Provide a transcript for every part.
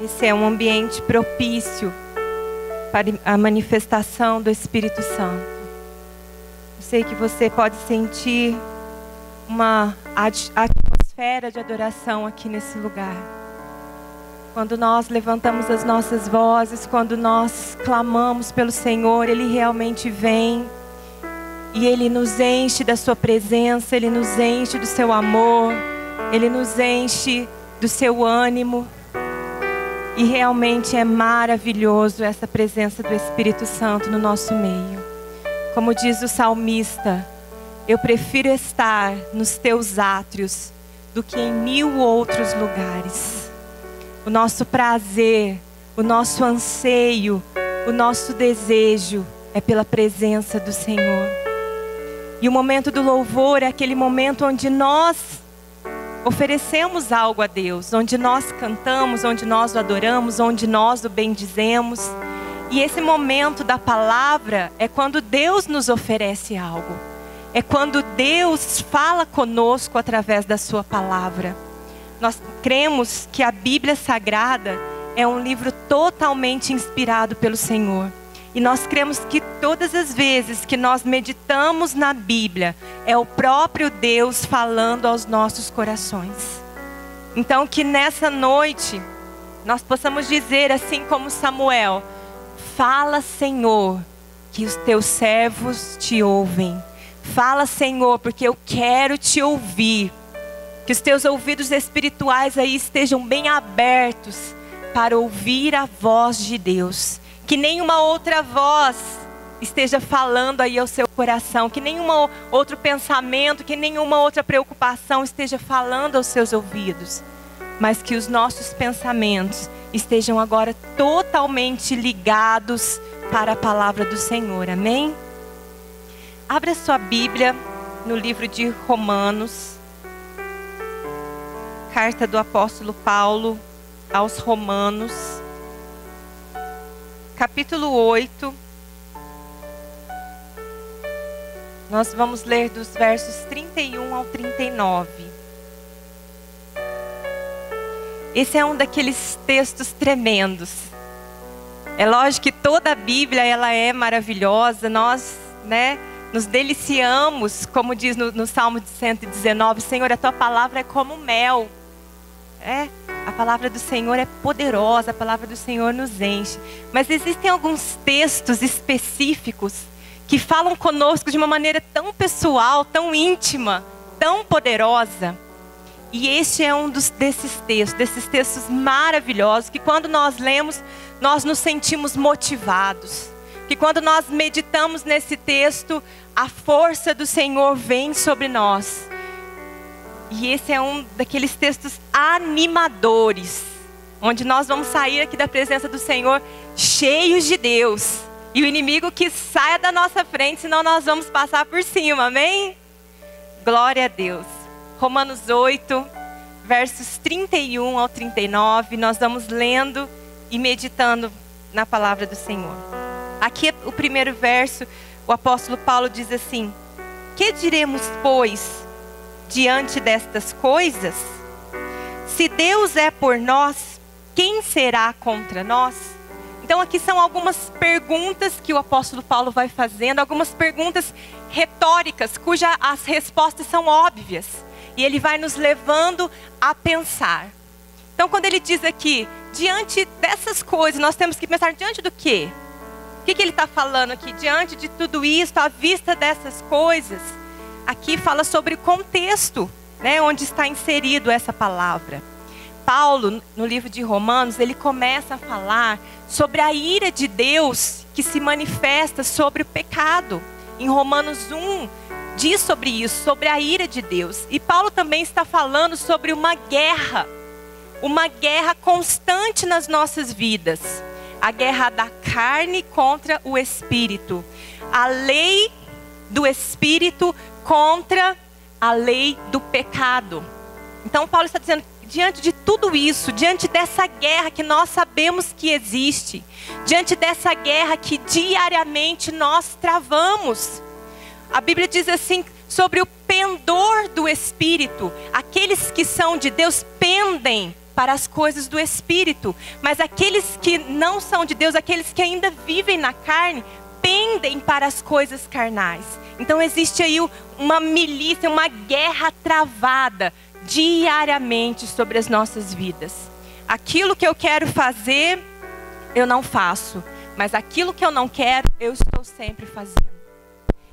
Esse é um ambiente propício para a manifestação do Espírito Santo. Eu sei que você pode sentir uma atmosfera de adoração aqui nesse lugar. Quando nós levantamos as nossas vozes, quando nós clamamos pelo Senhor, Ele realmente vem e Ele nos enche da sua presença, Ele nos enche do seu amor, Ele nos enche do seu ânimo. E realmente é maravilhoso essa presença do Espírito Santo no nosso meio. Como diz o salmista, eu prefiro estar nos teus átrios do que em 1000 outros lugares. O nosso prazer, o nosso anseio, o nosso desejo é pela presença do Senhor. E o momento do louvor é aquele momento onde nós oferecemos algo a Deus, onde nós cantamos, onde nós o adoramos, onde nós o bendizemos. E esse momento da palavra é quando Deus nos oferece algo. É quando Deus fala conosco através da sua palavra. Nós cremos que a Bíblia Sagrada é um livro totalmente inspirado pelo Senhor. E nós cremos que todas as vezes que nós meditamos na Bíblia, é o próprio Deus falando aos nossos corações. Então que nessa noite, nós possamos dizer assim como Samuel: fala, Senhor, que os teus servos te ouvem. Fala, Senhor, porque eu quero te ouvir. Que os teus ouvidos espirituais aí estejam bem abertos para ouvir a voz de Deus. Que nenhuma outra voz esteja falando aí ao seu coração. Que nenhum outro pensamento, que nenhuma outra preocupação esteja falando aos seus ouvidos. Mas que os nossos pensamentos estejam agora totalmente ligados para a palavra do Senhor. Amém? Abra sua Bíblia no livro de Romanos. Carta do apóstolo Paulo aos Romanos. Capítulo 8. Nós vamos ler dos versos 31 ao 39. Esse é um daqueles textos tremendos. É lógico que toda a Bíblia ela é maravilhosa. Nós, nos deliciamos, como diz no Salmo 119, Senhor, a tua palavra é como mel. A palavra do Senhor é poderosa, a palavra do Senhor nos enche. Mas existem alguns textos específicos que falam conosco de uma maneira tão pessoal, tão íntima, tão poderosa. E este é um desses textos maravilhosos, que quando nós lemos, nós nos sentimos motivados. Que quando nós meditamos nesse texto, a força do Senhor vem sobre nós. E esse é um daqueles textos animadores, onde nós vamos sair aqui da presença do Senhor cheios de Deus. E o inimigo que saia da nossa frente, senão nós vamos passar por cima, amém? Glória a Deus. Romanos 8, versos 31 ao 39, nós vamos lendo e meditando na palavra do Senhor. Aqui o primeiro verso, o apóstolo Paulo diz assim: que diremos, pois, diante destas coisas? Se Deus é por nós, quem será contra nós? Então aqui são algumas perguntas que o apóstolo Paulo vai fazendo, algumas perguntas retóricas, cujas as respostas são óbvias. E ele vai nos levando a pensar. Então quando ele diz aqui, diante dessas coisas, nós temos que pensar diante do quê? O que ele está falando aqui? Diante de tudo isso, à vista dessas coisas, aqui fala sobre o contexto, onde está inserido essa palavra. Paulo, no livro de Romanos, ele começa a falar sobre a ira de Deus que se manifesta sobre o pecado. Em Romanos 1, diz sobre isso, sobre a ira de Deus. E Paulo também está falando sobre uma guerra constante nas nossas vidas. A guerra da carne contra o espírito. A lei do espírito contra a lei do pecado. Então Paulo está dizendo, diante de tudo isso, diante dessa guerra que nós sabemos que existe, diante dessa guerra que diariamente nós travamos, a Bíblia diz assim, sobre o pendor do Espírito, aqueles que são de Deus pendem para as coisas do Espírito. Mas aqueles que não são de Deus, aqueles que ainda vivem na carne, pendem para as coisas carnais. Então existe aí uma milícia, uma guerra travada diariamente sobre as nossas vidas. Aquilo que eu quero fazer, eu não faço. Mas aquilo que eu não quero, eu estou sempre fazendo.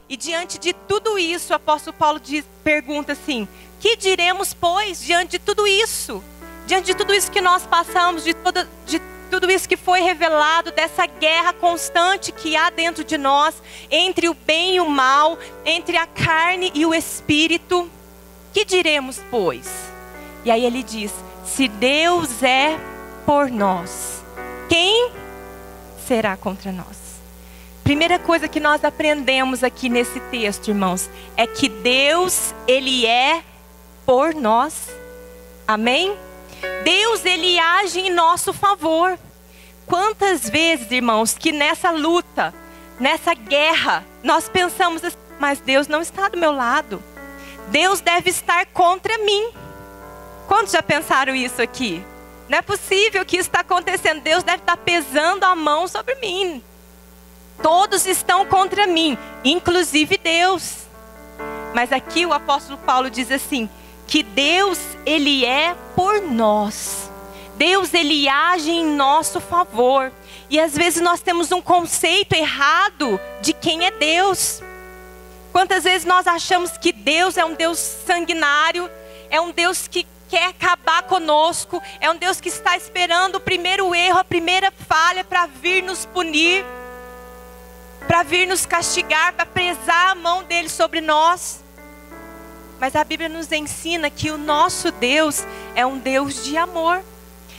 E diante de tudo isso, o apóstolo Paulo pergunta assim: que diremos, pois, diante de tudo isso? Diante de tudo isso que nós passamos, de tudo isso que foi revelado, dessa guerra constante que há dentro de nós, entre o bem e o mal, entre a carne e o espírito, que diremos, pois? E aí ele diz: se Deus é por nós, quem será contra nós? Primeira coisa que nós aprendemos aqui nesse texto, irmãos, é que Deus, Ele é por nós. Amém? Deus, Ele age em nosso favor. Quantas vezes, irmãos, que nessa luta, nessa guerra, nós pensamos assim: mas Deus não está do meu lado. Deus deve estar contra mim. Quantos já pensaram isso aqui? Não é possível que isso está acontecendo. Deus deve estar pesando a mão sobre mim. Todos estão contra mim, inclusive Deus. Mas aqui o apóstolo Paulo diz assim: que Deus, Ele é por nós. Deus, Ele age em nosso favor. E às vezes nós temos um conceito errado de quem é Deus. Quantas vezes nós achamos que Deus é um Deus sanguinário, é um Deus que quer acabar conosco, é um Deus que está esperando o primeiro erro, a primeira falha para vir nos punir, para vir nos castigar, para pesar a mão dele sobre nós. Mas a Bíblia nos ensina que o nosso Deus é um Deus de amor.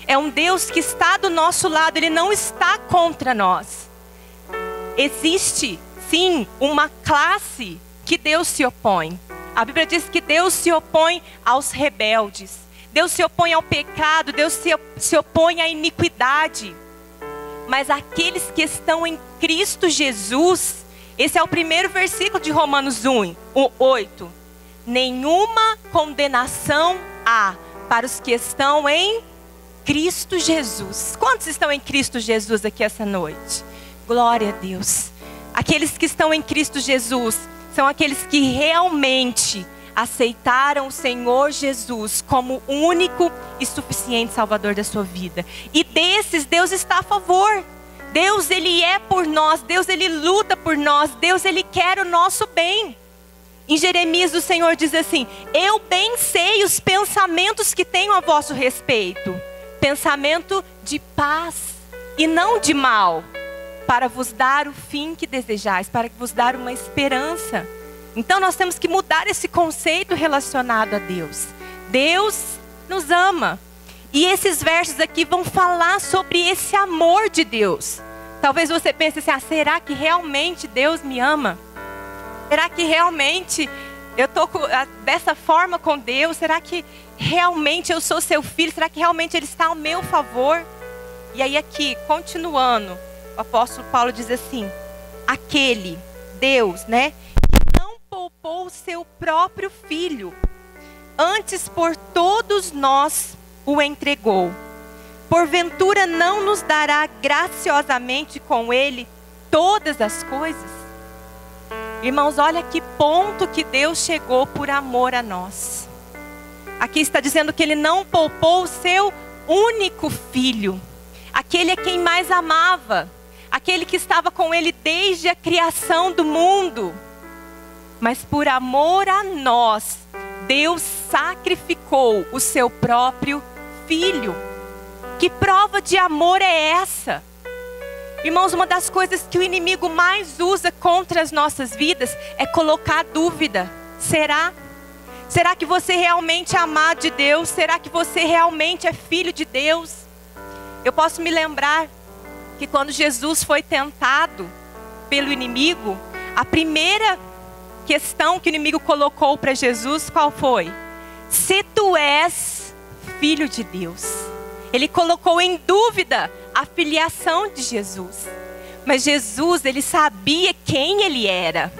É um Deus que está do nosso lado, Ele não está contra nós. Existe, sim, uma classe que Deus se opõe. A Bíblia diz que Deus se opõe aos rebeldes. Deus se opõe ao pecado, Deus se opõe à iniquidade. Mas aqueles que estão em Cristo Jesus, esse é o primeiro versículo de Romanos 8. Nenhuma condenação há para os que estão em Cristo Jesus. Quantos estão em Cristo Jesus aqui essa noite? Glória a Deus. Aqueles que estão em Cristo Jesus são aqueles que realmente aceitaram o Senhor Jesus como o único e suficiente Salvador da sua vida. E desses, Deus está a favor. Deus, Ele é por nós. Deus, Ele luta por nós. Deus, Ele quer o nosso bem. Em Jeremias, o Senhor diz assim: eu bem sei os pensamentos que tenho a vosso respeito. Pensamento de paz e não de mal, para vos dar o fim que desejais, para vos dar uma esperança. Então nós temos que mudar esse conceito relacionado a Deus. Deus nos ama. E esses versos aqui vão falar sobre esse amor de Deus. Talvez você pense assim: será que realmente Deus me ama? Será que realmente eu estou dessa forma com Deus? Será que realmente eu sou seu filho? Será que realmente Ele está ao meu favor? E aí aqui, continuando, o apóstolo Paulo diz assim: aquele Deus, né, que não poupou o seu próprio filho, antes por todos nós o entregou. Porventura não nos dará graciosamente com Ele todas as coisas? Irmãos, olha que ponto que Deus chegou por amor a nós. Aqui está dizendo que Ele não poupou o seu único filho, aquele a quem mais amava, aquele que estava com Ele desde a criação do mundo. Mas por amor a nós, Deus sacrificou o seu próprio filho. Que prova de amor é essa? Irmãos, uma das coisas que o inimigo mais usa contra as nossas vidas é colocar dúvida. Será? Será que você realmente é amado de Deus? Será que você realmente é filho de Deus? Eu posso me lembrar que quando Jesus foi tentado pelo inimigo, a primeira questão que o inimigo colocou para Jesus, qual foi? Se tu és filho de Deus. Ele colocou em dúvida a filiação de Jesus. Mas Jesus, Ele sabia quem Ele era.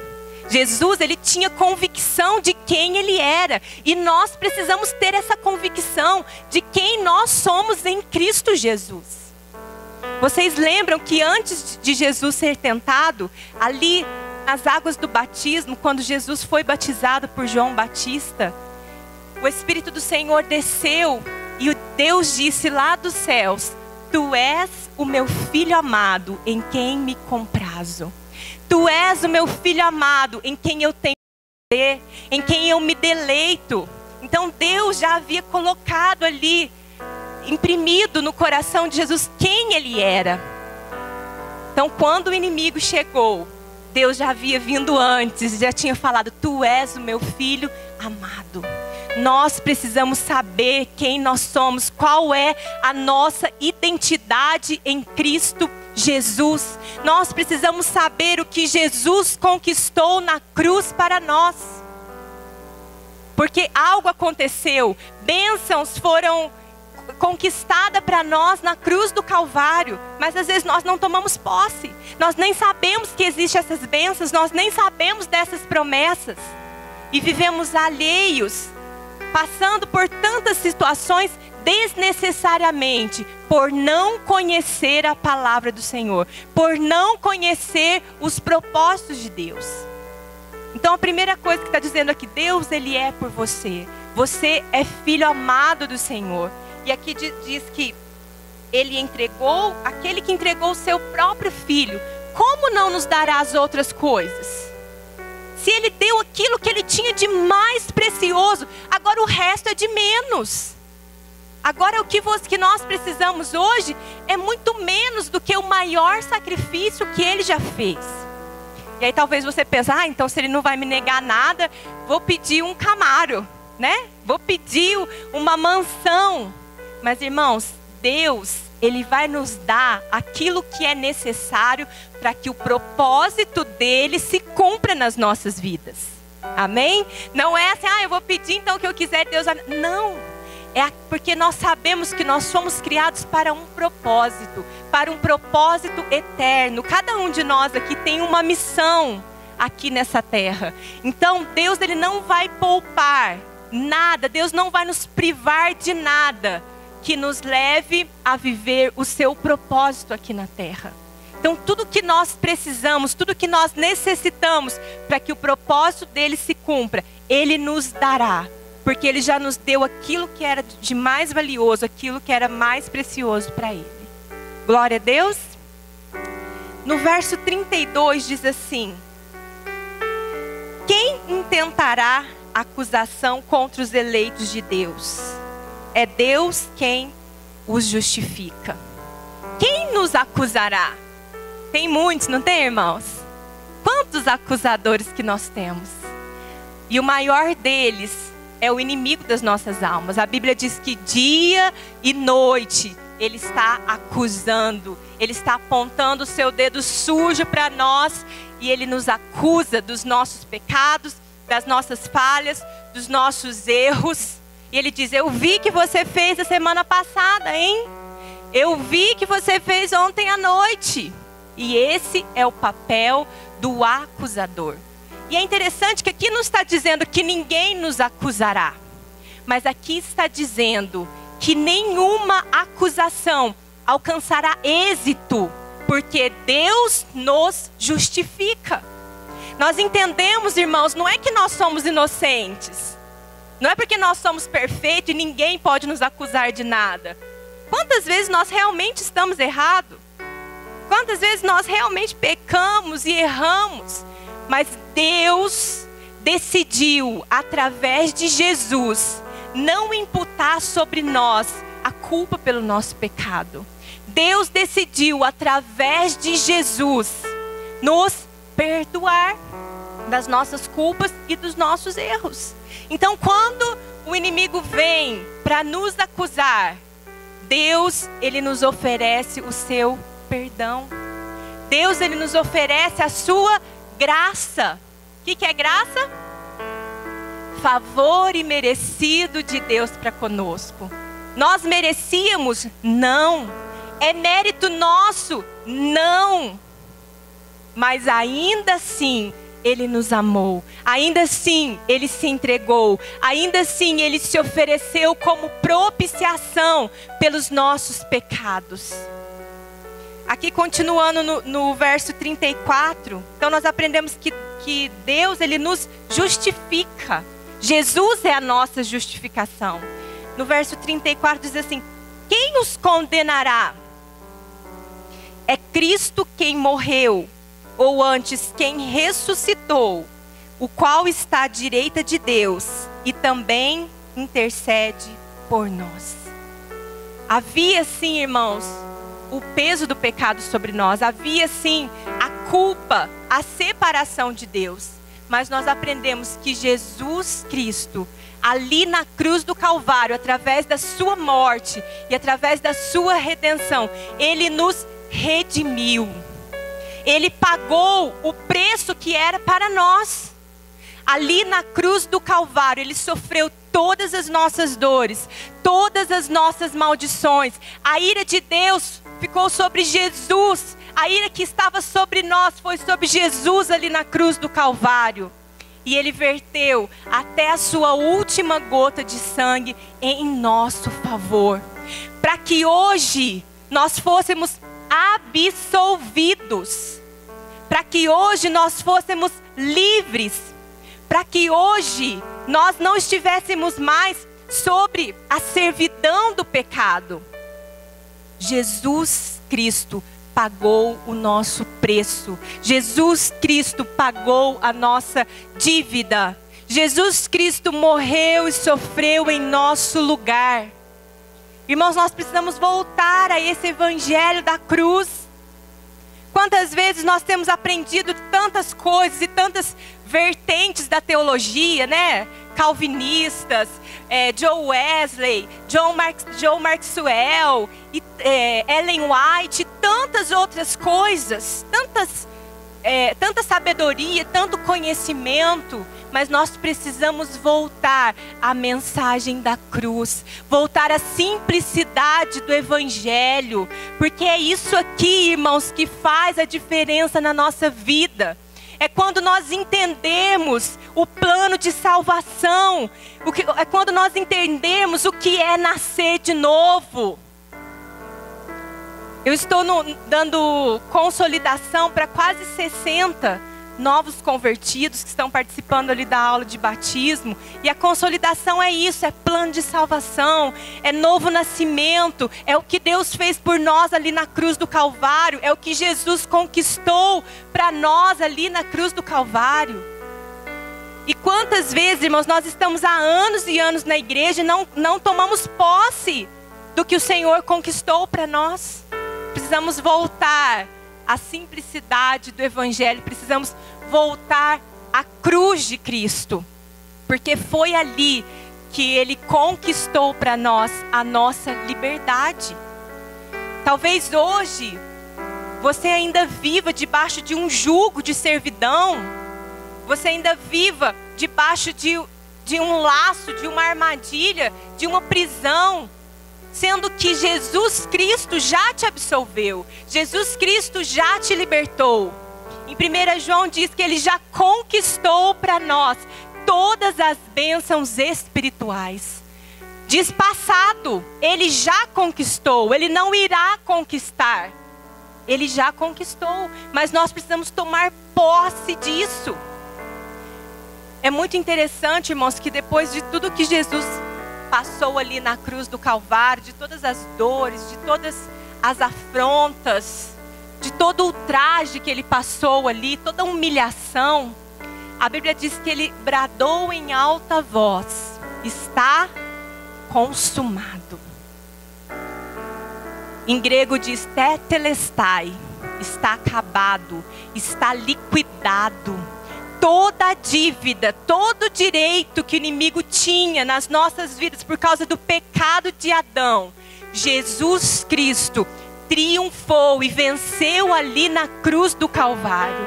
Jesus, ele tinha convicção de quem ele era. E nós precisamos ter essa convicção de quem nós somos em Cristo Jesus. Vocês lembram que antes de Jesus ser tentado, ali nas águas do batismo, quando Jesus foi batizado por João Batista, o Espírito do Senhor desceu e Deus disse lá dos céus: Tu és o meu filho amado, em quem me comprazo. Tu és o meu filho amado, em quem eu tenho prazer, em quem eu me deleito. Então Deus já havia colocado ali, imprimido no coração de Jesus quem ele era. Então quando o inimigo chegou, Deus já havia vindo antes, já tinha falado: Tu és o meu filho amado. Nós precisamos saber quem nós somos, qual é a nossa identidade em Cristo Jesus. Nós precisamos saber o que Jesus conquistou na cruz para nós. Porque algo aconteceu, bênçãos foram conquistadas para nós na cruz do Calvário, mas às vezes nós não tomamos posse. Nós nem sabemos que existem essas bênçãos, nós nem sabemos dessas promessas. E vivemos alheios, passando por tantas situações desnecessariamente, por não conhecer a palavra do Senhor, por não conhecer os propósitos de Deus. Então a primeira coisa que está dizendo aqui: Deus, ele é por você. Você é filho amado do Senhor. E aqui diz que ele entregou, aquele que entregou o seu próprio filho, como não nos dará as outras coisas? Se ele deu aquilo que ele tinha de mais precioso, agora o resto é de menos. Agora o que nós precisamos hoje é muito menos do que o maior sacrifício que ele já fez. E aí talvez você pense: então se ele não vai me negar nada, vou pedir um Camaro, né? Vou pedir uma mansão. Mas irmãos, Deus, ele vai nos dar aquilo que é necessário para que o propósito dele se cumpra nas nossas vidas. Amém? Não é assim: eu vou pedir então o que eu quiser, Deus vai... Não. É porque nós sabemos que nós somos criados para um propósito eterno. Cada um de nós aqui tem uma missão aqui nessa terra. Então Deus, ele não vai poupar nada, Deus não vai nos privar de nada que nos leve a viver o seu propósito aqui na terra. Então tudo que nós precisamos, tudo que nós necessitamos para que o propósito dele se cumpra, ele nos dará. Porque ele já nos deu aquilo que era de mais valioso, aquilo que era mais precioso para ele. Glória a Deus. No verso 32 diz assim: Quem intentará acusação contra os eleitos de Deus? É Deus quem os justifica. Quem nos acusará? Tem muitos, não tem, irmãos? Quantos acusadores que nós temos? E o maior deles é o inimigo das nossas almas. A Bíblia diz que dia e noite ele está acusando, ele está apontando o seu dedo sujo para nós e ele nos acusa dos nossos pecados, das nossas falhas, dos nossos erros. E ele diz: eu vi que você fez a semana passada, hein? Eu vi que você fez ontem à noite. E esse é o papel do acusador. E é interessante que aqui não está dizendo que ninguém nos acusará, mas aqui está dizendo que nenhuma acusação alcançará êxito, porque Deus nos justifica. Nós entendemos, irmãos, não é que nós somos inocentes, não é porque nós somos perfeitos e ninguém pode nos acusar de nada. Quantas vezes nós realmente estamos errados? Quantas vezes nós realmente pecamos e erramos? Mas Deus decidiu, através de Jesus, não imputar sobre nós a culpa pelo nosso pecado. Deus decidiu, através de Jesus, nos perdoar das nossas culpas e dos nossos erros. Então, quando o inimigo vem para nos acusar, Deus, ele nos oferece o seu perdão. Deus, ele nos oferece a sua graça. O que é graça? Favor imerecido de Deus para conosco. Nós merecíamos? Não. É mérito nosso? Não. Mas ainda assim, Ele nos amou. Ainda assim, Ele se entregou. Ainda assim, Ele se ofereceu como propiciação pelos nossos pecados. Aqui continuando no verso 34, então nós aprendemos que Deus, Ele nos justifica. Jesus é a nossa justificação. No verso 34 diz assim: quem os condenará? É Cristo quem morreu, ou antes quem ressuscitou, o qual está à direita de Deus e também intercede por nós. Havia sim, irmãos, o peso do pecado sobre nós. Havia sim a culpa, a separação de Deus. Mas nós aprendemos que Jesus Cristo, ali na cruz do Calvário, através da sua morte e através da sua redenção, Ele nos redimiu. Ele pagou o preço que era para nós. Ali na cruz do Calvário, Ele sofreu todas as nossas dores, todas as nossas maldições. A ira de Deus ficou sobre Jesus. A ira que estava sobre nós foi sobre Jesus ali na cruz do Calvário. E Ele verteu até a sua última gota de sangue em nosso favor, para que hoje nós fôssemos absolvidos, para que hoje nós fôssemos livres, para que hoje nós não estivéssemos mais sobre a servidão do pecado. Jesus Cristo pagou o nosso preço. Jesus Cristo pagou a nossa dívida. Jesus Cristo morreu e sofreu em nosso lugar. Irmãos, nós precisamos voltar a esse evangelho da cruz. Quantas vezes nós temos aprendido tantas coisas e tantas vertentes da teologia, né? Calvinistas, Joe Wesley, John Maxwell, Ellen White, tantas outras coisas, tanta sabedoria, tanto conhecimento. Mas nós precisamos voltar à mensagem da cruz, voltar à simplicidade do evangelho, porque é isso aqui, irmãos, que faz a diferença na nossa vida. É quando nós entendemos o plano de salvação, é quando nós entendemos o que é nascer de novo. Eu estou dando consolidação para quase 60 novos convertidos que estão participando ali da aula de batismo. E a consolidação é isso, é plano de salvação, é novo nascimento, é o que Deus fez por nós ali na cruz do Calvário, é o que Jesus conquistou para nós ali na cruz do Calvário. E quantas vezes, irmãos, nós estamos há anos e anos na igreja e não tomamos posse do que o Senhor conquistou para nós. Precisamos voltar à simplicidade do evangelho, precisamos voltar à cruz de Cristo, porque foi ali que Ele conquistou para nós a nossa liberdade. Talvez hoje você ainda viva debaixo de um jugo de servidão, você ainda viva debaixo de um laço, de uma armadilha, de uma prisão, sendo que Jesus Cristo já te absolveu, Jesus Cristo já te libertou. Em 1 João diz que Ele já conquistou para nós todas as bênçãos espirituais. Diz passado, Ele já conquistou, Ele não irá conquistar. Ele já conquistou, mas nós precisamos tomar posse disso. É muito interessante, irmãos, que depois de tudo que Jesus passou ali na cruz do Calvário, de todas as dores, de todas as afrontas, de todo o ultraje que Ele passou ali, toda a humilhação, a Bíblia diz que Ele bradou em alta voz: está consumado. Em grego diz tetelestai, está acabado, está liquidado. Toda a dívida, todo o direito que o inimigo tinha nas nossas vidas por causa do pecado de Adão, Jesus Cristo triunfou e venceu ali na cruz do Calvário.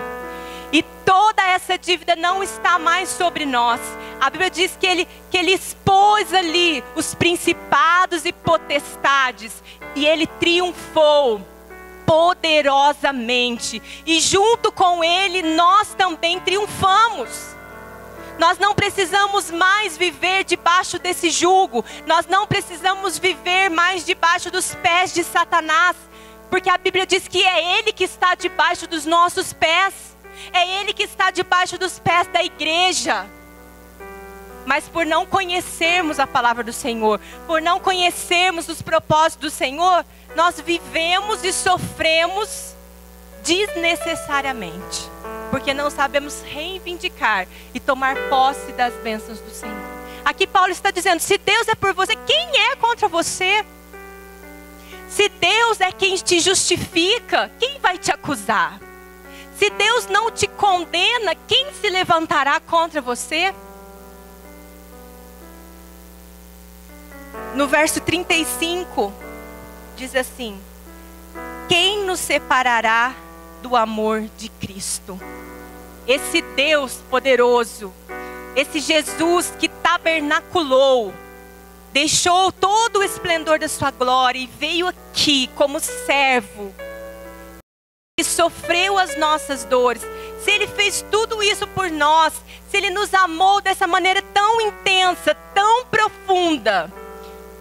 E toda essa dívida não está mais sobre nós. A Bíblia diz que ele expôs ali os principados e potestades, e Ele triunfou. poderosamente. E junto com Ele, nós também triunfamos. Nós não precisamos mais viver debaixo desse jugo. Nós não precisamos viver mais debaixo dos pés de Satanás. Porque a Bíblia diz que é Ele que está debaixo dos nossos pés. É Ele que está debaixo dos pés da igreja. Mas por não conhecermos a palavra do Senhor, por não conhecermos os propósitos do Senhor, nós vivemos e sofremos desnecessariamente. Porque não sabemos reivindicar e tomar posse das bênçãos do Senhor. Aqui Paulo está dizendo, se Deus é por você, quem é contra você? Se Deus é quem te justifica, quem vai te acusar? Se Deus não te condena, quem se levantará contra você? No verso 35, diz assim: quem nos separará do amor de Cristo? Esse Deus poderoso, esse Jesus que tabernaculou, deixou todo o esplendor da sua glória e veio aqui como servo, e sofreu as nossas dores. Se Ele fez tudo isso por nós, se Ele nos amou dessa maneira tão intensa, tão profunda,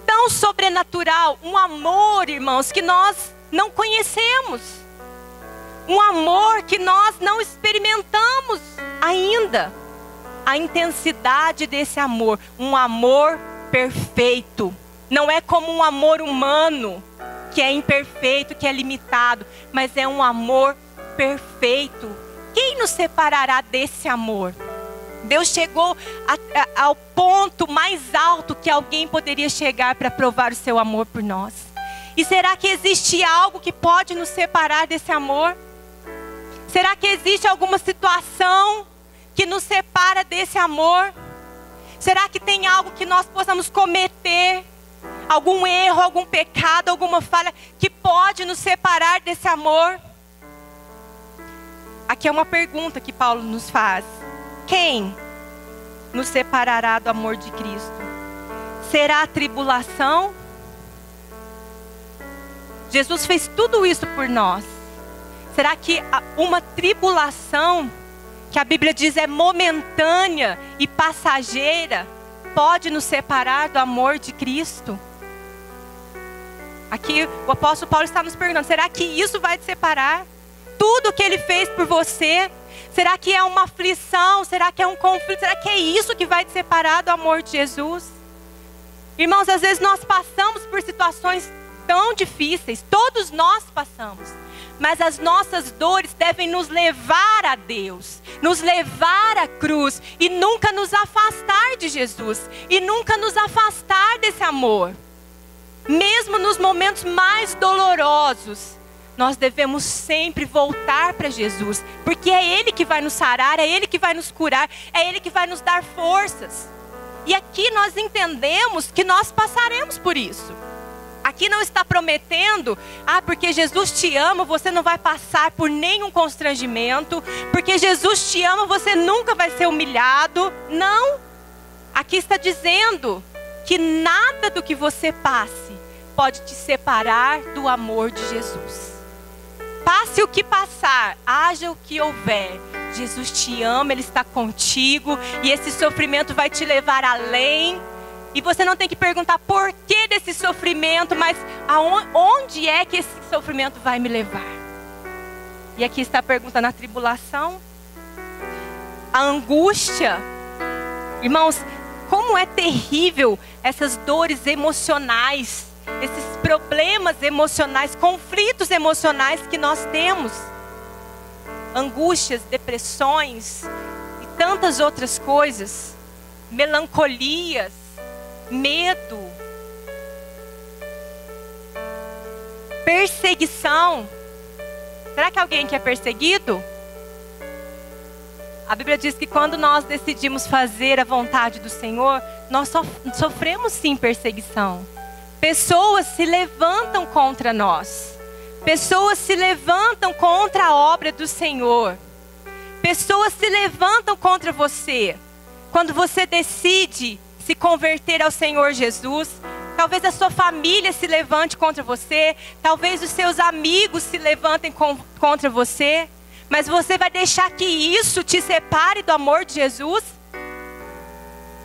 tão sobrenatural, um amor, irmãos, que nós não conhecemos, um amor que nós não experimentamos ainda, a intensidade desse amor, um amor perfeito, não é como um amor humano, que é imperfeito, que é limitado, mas é um amor perfeito. Quem nos separará desse amor? Deus chegou ao ponto mais alto que alguém poderia chegar para provar o seu amor por nós. E será que existe algo que pode nos separar desse amor? Será que existe alguma situação que nos separa desse amor? Será que tem algo que nós possamos cometer? Algum erro, algum pecado, alguma falha que pode nos separar desse amor? Aqui é uma pergunta que Paulo nos faz. Quem nos separará do amor de Cristo? Será a tribulação? Jesus fez tudo isso por nós. Será que uma tribulação, que a Bíblia diz é momentânea e passageira, pode nos separar do amor de Cristo? Aqui o apóstolo Paulo está nos perguntando, será que isso vai te separar? Tudo que Ele fez por você? Será que é uma aflição? Será que é um conflito? Será que é isso que vai te separar do amor de Jesus? Irmãos, às vezes nós passamos por situações tão difíceis, todos nós passamos. Mas as nossas dores devem nos levar a Deus, nos levar à cruz e nunca nos afastar de Jesus, e nunca nos afastar desse amor. Mesmo nos momentos mais dolorosos, nós devemos sempre voltar para Jesus, porque é Ele que vai nos sarar, é Ele que vai nos curar, é Ele que vai nos dar forças. E aqui nós entendemos que nós passaremos por isso. Aqui não está prometendo, porque Jesus te ama, você não vai passar por nenhum constrangimento, porque Jesus te ama, você nunca vai ser humilhado. Não, aqui está dizendo que nada do que você passe pode te separar do amor de Jesus. Passe o que passar, haja o que houver, Jesus te ama, Ele está contigo, e esse sofrimento vai te levar além. E você não tem que perguntar por que desse sofrimento, mas onde é que esse sofrimento vai me levar? E aqui está a pergunta: na tribulação, a angústia. Irmãos, como é terrível essas dores emocionais, esses problemas emocionais, conflitos emocionais que nós temos. Angústias, depressões e tantas outras coisas. Melancolias, medo, perseguição. Será que alguém aqui é perseguido? A Bíblia diz que quando nós decidimos fazer a vontade do Senhor, nós sofremos sim perseguição. Pessoas se levantam contra nós. Pessoas se levantam contra a obra do Senhor. Pessoas se levantam contra você. Quando você decide se converter ao Senhor Jesus, Talvez a sua família se levante contra você. Talvez os seus amigos se levantem contra você. Mas você vai deixar que isso te separe do amor de Jesus?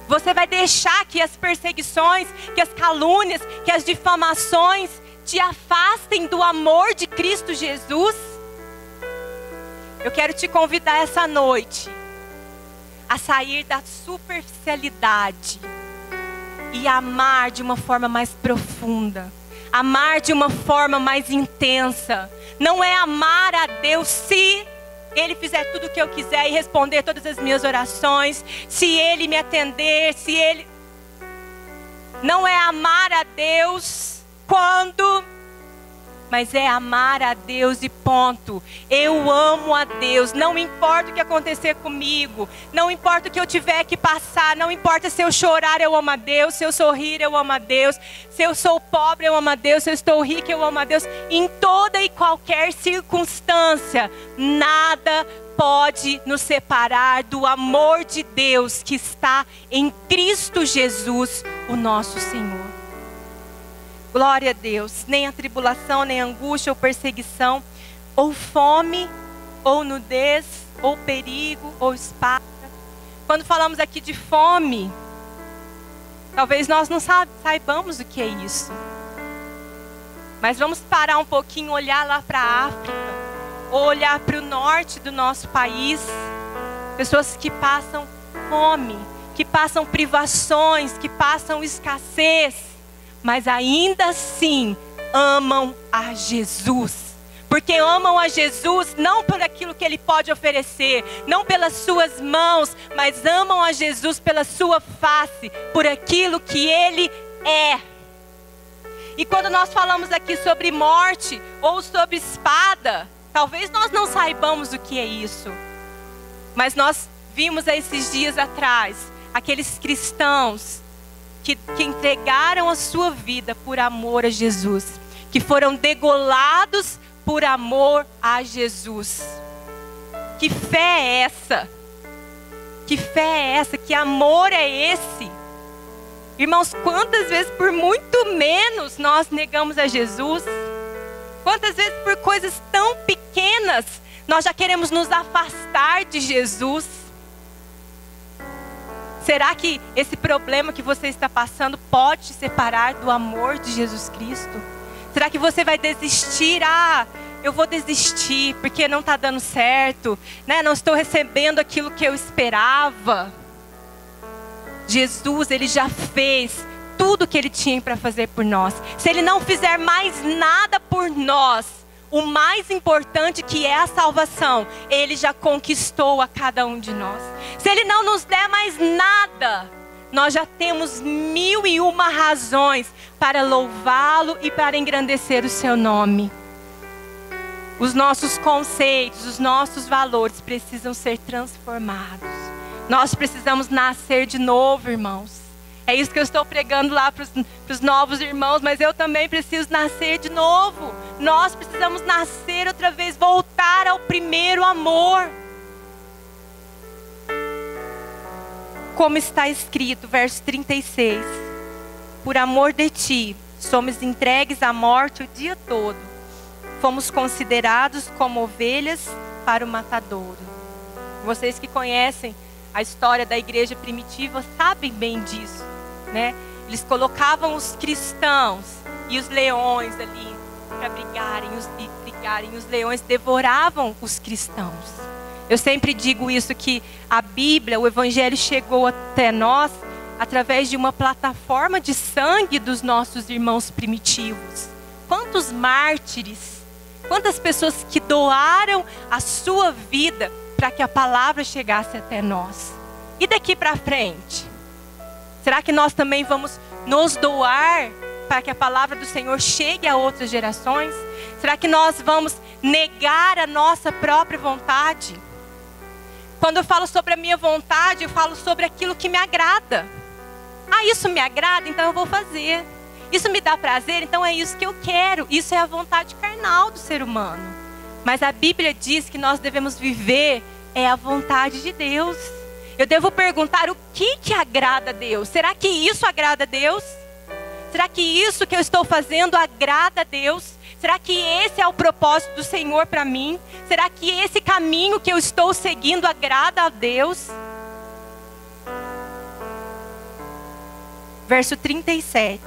Você vai deixar que as perseguições, que as calúnias, que as difamações te afastem do amor de Cristo Jesus? Eu quero te convidar essa noite a sair da superficialidade e amar de uma forma mais profunda, amar de uma forma mais intensa. Não é amar a Deus se Ele fizer tudo o que eu quiser e responder todas as minhas orações, se Ele me atender, se Ele... Não é amar a Deus quando... Mas é amar a Deus e ponto. Eu amo a Deus, não importa o que acontecer comigo, não importa o que eu tiver que passar, não importa se eu chorar, eu amo a Deus, se eu sorrir, eu amo a Deus, se eu sou pobre, eu amo a Deus, se eu estou rica, eu amo a Deus. Em toda e qualquer circunstância, nada pode nos separar do amor de Deus que está em Cristo Jesus, o nosso Senhor. Glória a Deus. Nem a tribulação, nem a angústia ou perseguição, ou fome, ou nudez, ou perigo, ou espada. Quando falamos aqui de fome, talvez nós não saibamos o que é isso. Mas vamos parar um pouquinho, olhar lá para a África, ou olhar para o norte do nosso país. Pessoas que passam fome, que passam privações, que passam escassez, mas ainda assim amam a Jesus. Porque amam a Jesus não por aquilo que Ele pode oferecer, não pelas suas mãos, mas amam a Jesus pela sua face, por aquilo que Ele é. E quando nós falamos aqui sobre morte ou sobre espada, talvez nós não saibamos o que é isso. Mas nós vimos esses dias atrás aqueles cristãos que entregaram a sua vida por amor a Jesus, que foram degolados por amor a Jesus. Que fé é essa? Que fé é essa? Que amor é esse? Irmãos, quantas vezes por muito menos nós negamos a Jesus? Quantas vezes por coisas tão pequenas nós já queremos nos afastar de Jesus? Será que esse problema que você está passando pode te separar do amor de Jesus Cristo? Será que você vai desistir? Eu vou desistir porque não está dando certo, né? Não estou recebendo aquilo que eu esperava. Jesus, Ele já fez tudo o que Ele tinha para fazer por nós. Se Ele não fizer mais nada por nós, o mais importante, que é a salvação, Ele já conquistou a cada um de nós. Se Ele não nos der mais nada, nós já temos 1001 razões para louvá-lo e para engrandecer o seu nome. Os nossos conceitos, os nossos valores precisam ser transformados. Nós precisamos nascer de novo, irmãos. É isso que eu estou pregando lá para os novos irmãos, mas eu também preciso nascer de novo. Nós precisamos nascer outra vez, voltar ao primeiro amor. Como está escrito, verso 36. Por amor de ti, somos entregues à morte o dia todo. Fomos considerados como ovelhas para o matadouro. Vocês que conhecem a história da igreja primitiva sabem bem disso, né? Eles colocavam os cristãos e os leões ali para brigarem. Os leões devoravam os cristãos. Eu sempre digo isso, que a Bíblia, o Evangelho chegou até nós através de uma plataforma de sangue dos nossos irmãos primitivos. Quantos mártires, quantas pessoas que doaram a sua vida para que a palavra chegasse até nós. E daqui para frente? Será que nós também vamos nos doar para que a palavra do Senhor chegue a outras gerações? Será que nós vamos negar a nossa própria vontade? Quando eu falo sobre a minha vontade, eu falo sobre aquilo que me agrada. Isso me agrada, então eu vou fazer. Isso me dá prazer, então é isso que eu quero. Isso é a vontade carnal do ser humano. Mas a Bíblia diz que nós devemos viver a vontade de Deus. Eu devo perguntar o que agrada a Deus. Será que isso agrada a Deus? Será que isso que eu estou fazendo agrada a Deus? Será que esse é o propósito do Senhor para mim? Será que esse caminho que eu estou seguindo agrada a Deus? Verso 37.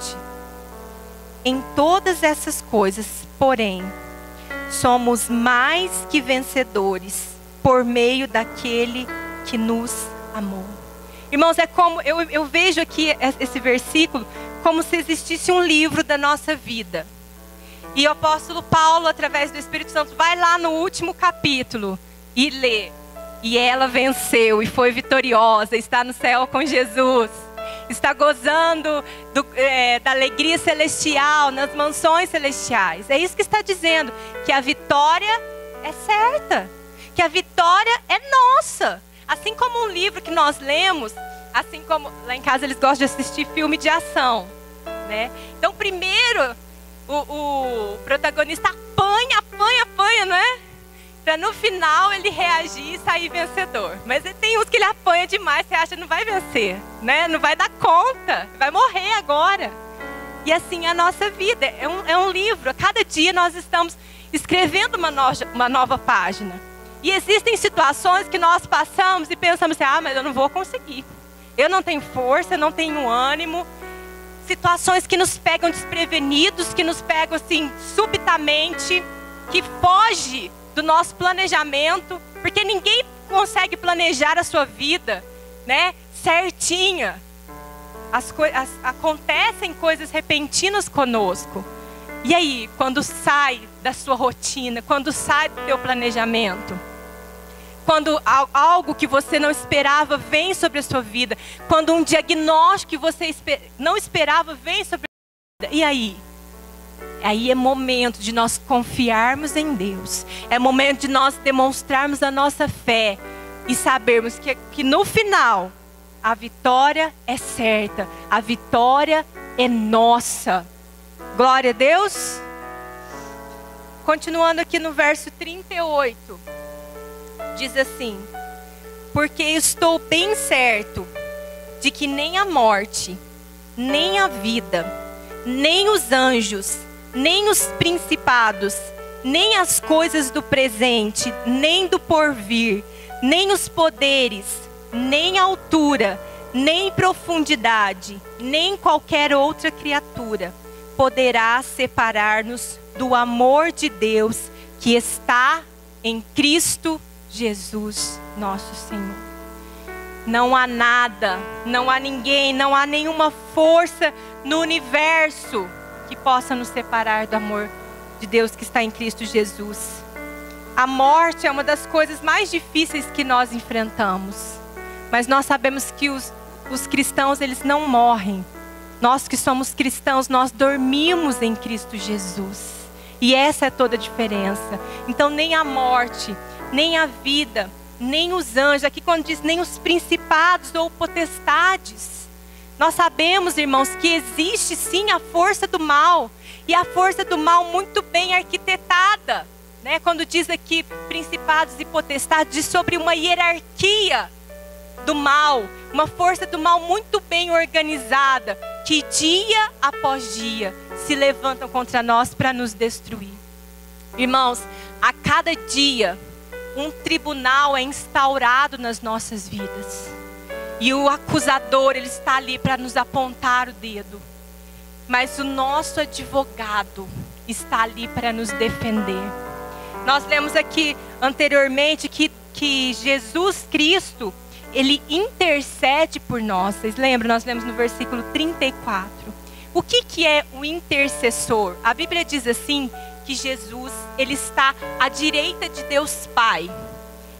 Em todas essas coisas, porém, somos mais que vencedores por meio daquele que nos amou. Irmãos, é como eu vejo aqui esse versículo como se existisse um livro da nossa vida. E o apóstolo Paulo, através do Espírito Santo, vai lá no último capítulo e lê. E ela venceu e foi vitoriosa, está no céu com Jesus. Está gozando da alegria celestial, nas mansões celestiais. É isso que está dizendo, que a vitória é certa, que a vitória é nossa. Assim como um livro que nós lemos, assim como lá em casa eles gostam de assistir filme de ação, né? Então primeiro o protagonista apanha, não é? Para no final ele reagir e sair vencedor. Mas tem uns que ele apanha demais, você acha que não vai vencer, né? Não vai dar conta, vai morrer agora. E assim é a nossa vida, é um livro. A cada dia nós estamos escrevendo uma nova página. E existem situações que nós passamos e pensamos assim, mas eu não vou conseguir. Eu não tenho força, eu não tenho ânimo. Situações que nos pegam desprevenidos, que nos pegam assim subitamente, que foge do nosso planejamento, porque ninguém consegue planejar a sua vida, né, certinha. Acontecem coisas repentinas conosco. E aí, quando sai da sua rotina, quando sai do teu planejamento, quando algo que você não esperava vem sobre a sua vida, quando um diagnóstico que você não esperava vem sobre a sua vida, e aí? Aí é momento de nós confiarmos em Deus. É momento de nós demonstrarmos a nossa fé e sabermos que no final a vitória é certa. A vitória é nossa. Glória a Deus. Continuando aqui no verso 38. Diz assim: porque estou bem certo de que nem a morte, nem a vida, nem os anjos, nem os principados, nem as coisas do presente, nem do porvir, nem os poderes, nem a altura, nem profundidade, nem qualquer outra criatura poderá separar-nos do amor de Deus que está em Cristo Jesus, nosso Senhor. Não há nada, não há ninguém, não há nenhuma força no universo que possa nos separar do amor de Deus que está em Cristo Jesus. A morte é uma das coisas mais difíceis que nós enfrentamos. Mas nós sabemos que os cristãos, eles não morrem. Nós que somos cristãos, nós dormimos em Cristo Jesus. E essa é toda a diferença. Então nem a morte, nem a vida, nem os anjos, aqui quando diz nem os principados ou potestades. Nós sabemos, irmãos, que existe sim a força do mal. E a força do mal muito bem arquitetada, né? Quando diz aqui principados e potestades, diz sobre uma hierarquia do mal. Uma força do mal muito bem organizada, que dia após dia se levantam contra nós para nos destruir. Irmãos, a cada dia um tribunal é instaurado nas nossas vidas. E o acusador, ele está ali para nos apontar o dedo. Mas o nosso advogado está ali para nos defender. Nós lemos aqui anteriormente que Jesus Cristo, ele intercede por nós. Vocês lembram? Nós lemos no versículo 34. O que é o intercessor? A Bíblia diz assim, que Jesus, ele está à direita de Deus Pai.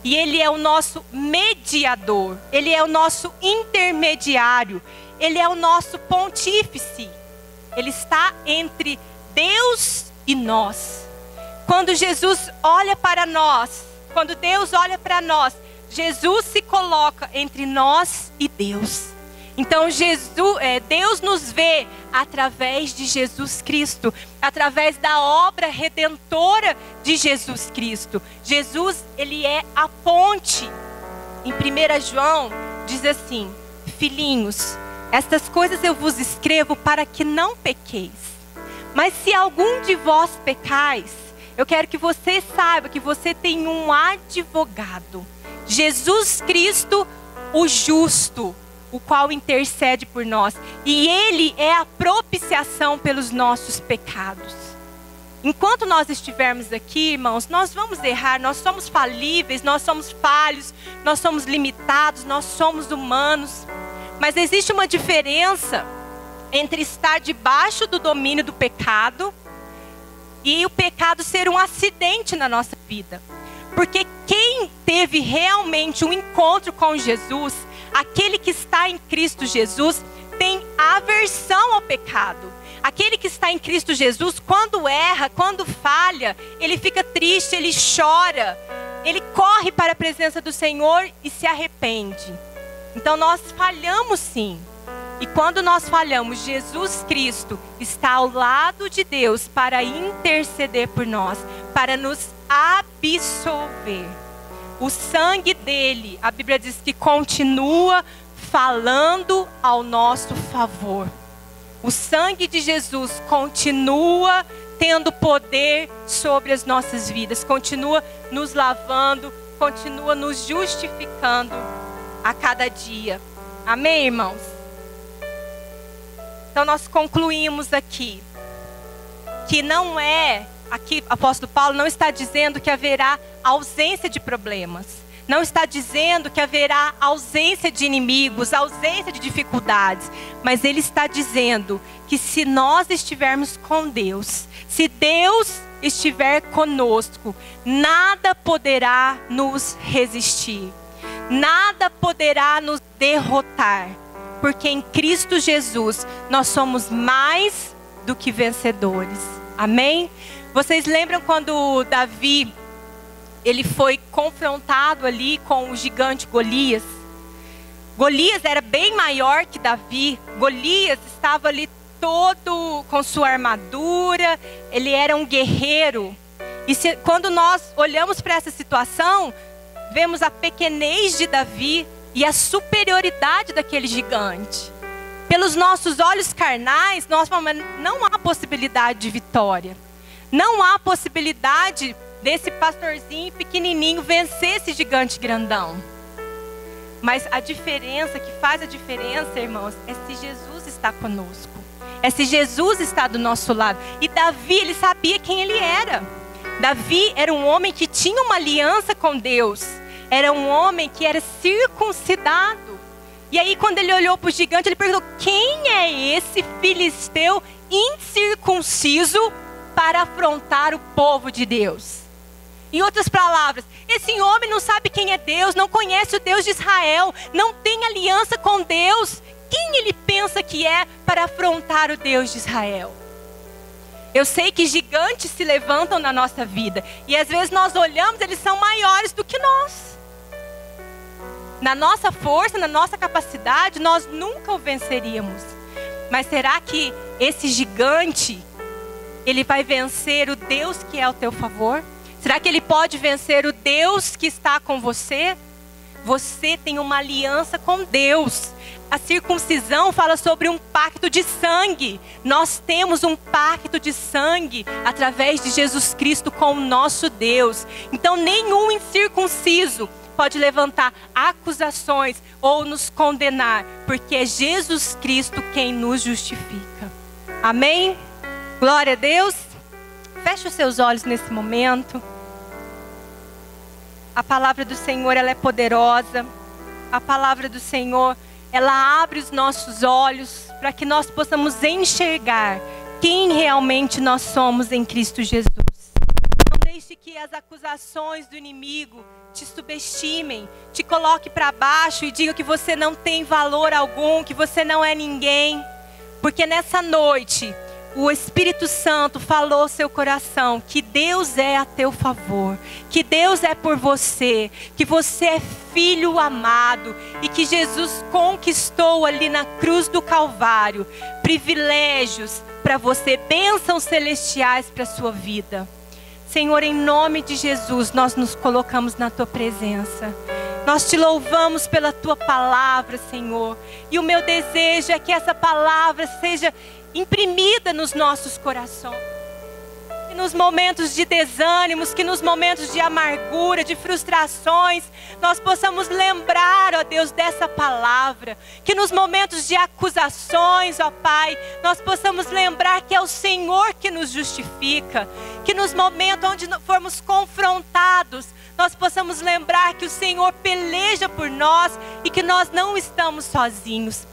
E ele é o nosso mediador. Ele é o nosso intermediário. Ele é o nosso pontífice. Ele está entre Deus e nós. Quando Jesus olha para nós, quando Deus olha para nós, Jesus se coloca entre nós e Deus. Então Deus nos vê através de Jesus Cristo, através da obra redentora de Jesus Cristo. Jesus, ele é a ponte. Em 1 João diz assim: filhinhos, Estas coisas eu vos escrevo para que não pequeis. Mas se algum de vós pecais, eu quero que você saiba que você tem um advogado, Jesus Cristo, o justo, o qual intercede por nós. E Ele é a propiciação pelos nossos pecados. Enquanto nós estivermos aqui, irmãos, nós vamos errar, nós somos falíveis, nós somos falhos, nós somos limitados, nós somos humanos. Mas existe uma diferença entre estar debaixo do domínio do pecado e o pecado ser um acidente na nossa vida. Porque quem teve realmente um encontro com Jesus, aquele que está em Cristo Jesus, tem aversão ao pecado. Aquele que está em Cristo Jesus, quando erra, quando falha, ele fica triste, ele chora, ele corre para a presença do Senhor e se arrepende. Então nós falhamos sim. E quando nós falhamos, Jesus Cristo está ao lado de Deus para interceder por nós, para nos absolver. O sangue dele, a Bíblia diz que continua falando ao nosso favor. O sangue de Jesus continua tendo poder sobre as nossas vidas, continua nos lavando, continua nos justificando a cada dia. Amém, irmãos? Então nós concluímos aqui que não é, aqui o apóstolo Paulo não está dizendo que haverá ausência de problemas, não está dizendo que haverá ausência de inimigos, ausência de dificuldades, mas ele está dizendo que se nós estivermos com Deus, se Deus estiver conosco, nada poderá nos resistir, nada poderá nos derrotar. Porque em Cristo Jesus nós somos mais do que vencedores. Amém? Vocês lembram quando Davi, ele foi confrontado ali com o gigante Golias? Golias era bem maior que Davi. Golias estava ali todo com sua armadura. Ele era um guerreiro. E quando nós olhamos para essa situação, vemos a pequenez de Davi e a superioridade daquele gigante. Pelos nossos olhos carnais, nós falamos, não há possibilidade de vitória. Não há possibilidade desse pastorzinho pequenininho vencer esse gigante grandão. Mas a diferença, que faz a diferença, irmãos, é se Jesus está conosco. É se Jesus está do nosso lado. E Davi, ele sabia quem ele era. Davi era um homem que tinha uma aliança com Deus. Era um homem que era circuncidado. E aí quando ele olhou para o gigante, ele perguntou: quem é esse filisteu incircunciso para afrontar o povo de Deus? Em outras palavras, esse homem não sabe quem é Deus, não conhece o Deus de Israel, não tem aliança com Deus. Quem ele pensa que é para afrontar o Deus de Israel? Eu sei que gigantes se levantam na nossa vida. E às vezes nós olhamos, eles são maiores do que nós. Na nossa força, na nossa capacidade, nós nunca o venceríamos. Mas será que esse gigante, ele vai vencer o Deus que é ao teu favor? Será que ele pode vencer o Deus que está com você? Você tem uma aliança com Deus. A circuncisão fala sobre um pacto de sangue. Nós temos um pacto de sangue através de Jesus Cristo com o nosso Deus. Então nenhum incircunciso pode levantar acusações ou nos condenar, porque é Jesus Cristo quem nos justifica. Amém? Glória a Deus. Feche os seus olhos nesse momento. A palavra do Senhor, ela é poderosa. A palavra do Senhor, ela abre os nossos olhos para que nós possamos enxergar quem realmente nós somos em Cristo Jesus. Não deixe que as acusações do inimigo te subestimem, te coloque para baixo e diga que você não tem valor algum, que você não é ninguém. Porque nessa noite, o Espírito Santo falou ao seu coração que Deus é a teu favor, que Deus é por você, que você é filho amado e que Jesus conquistou ali na cruz do Calvário privilégios para você, bênçãos celestiais para a sua vida. Senhor, em nome de Jesus, nós nos colocamos na tua presença. Nós te louvamos pela tua palavra, Senhor. E o meu desejo é que essa palavra seja imprimida nos nossos corações. Que nos momentos de desânimos, que nos momentos de amargura, de frustrações, nós possamos lembrar, ó Deus, dessa palavra. Que nos momentos de acusações, ó Pai, nós possamos lembrar que é o Senhor que nos justifica. Que nos momentos onde formos confrontados, nós possamos lembrar que o Senhor peleja por nós e que nós não estamos sozinhos.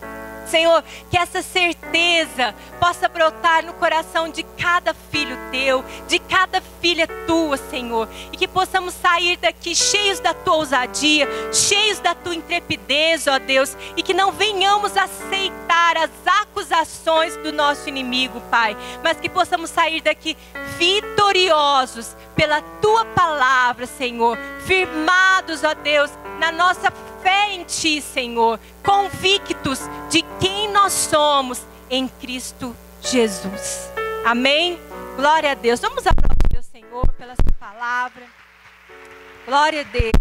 Senhor, que essa certeza possa brotar no coração de cada filho teu, de cada filha tua, Senhor. E que possamos sair daqui cheios da tua ousadia, cheios da tua intrepidez, ó Deus. E que não venhamos aceitar as acusações do nosso inimigo, Pai. Mas que possamos sair daqui vitoriosos pela tua palavra, Senhor. Firmados, ó Deus, na nossa fé em ti, Senhor, convictos de quem nós somos em Cristo Jesus. Amém? Glória a Deus. Vamos aplaudir o Senhor pela sua palavra. Glória a Deus.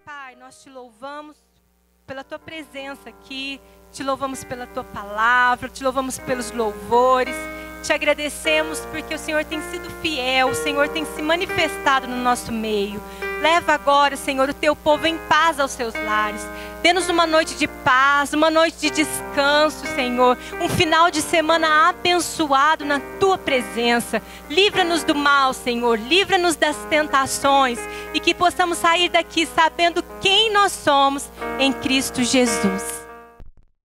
Pai, nós te louvamos pela tua presença aqui, te louvamos pela tua palavra, te louvamos pelos louvores. Te agradecemos porque o Senhor tem sido fiel, o Senhor tem se manifestado no nosso meio. Leva agora, Senhor, o teu povo em paz aos seus lares. Dê-nos uma noite de paz, uma noite de descanso, Senhor. Um final de semana abençoado na tua presença. Livra-nos do mal, Senhor. Livra-nos das tentações. E que possamos sair daqui sabendo quem nós somos em Cristo Jesus.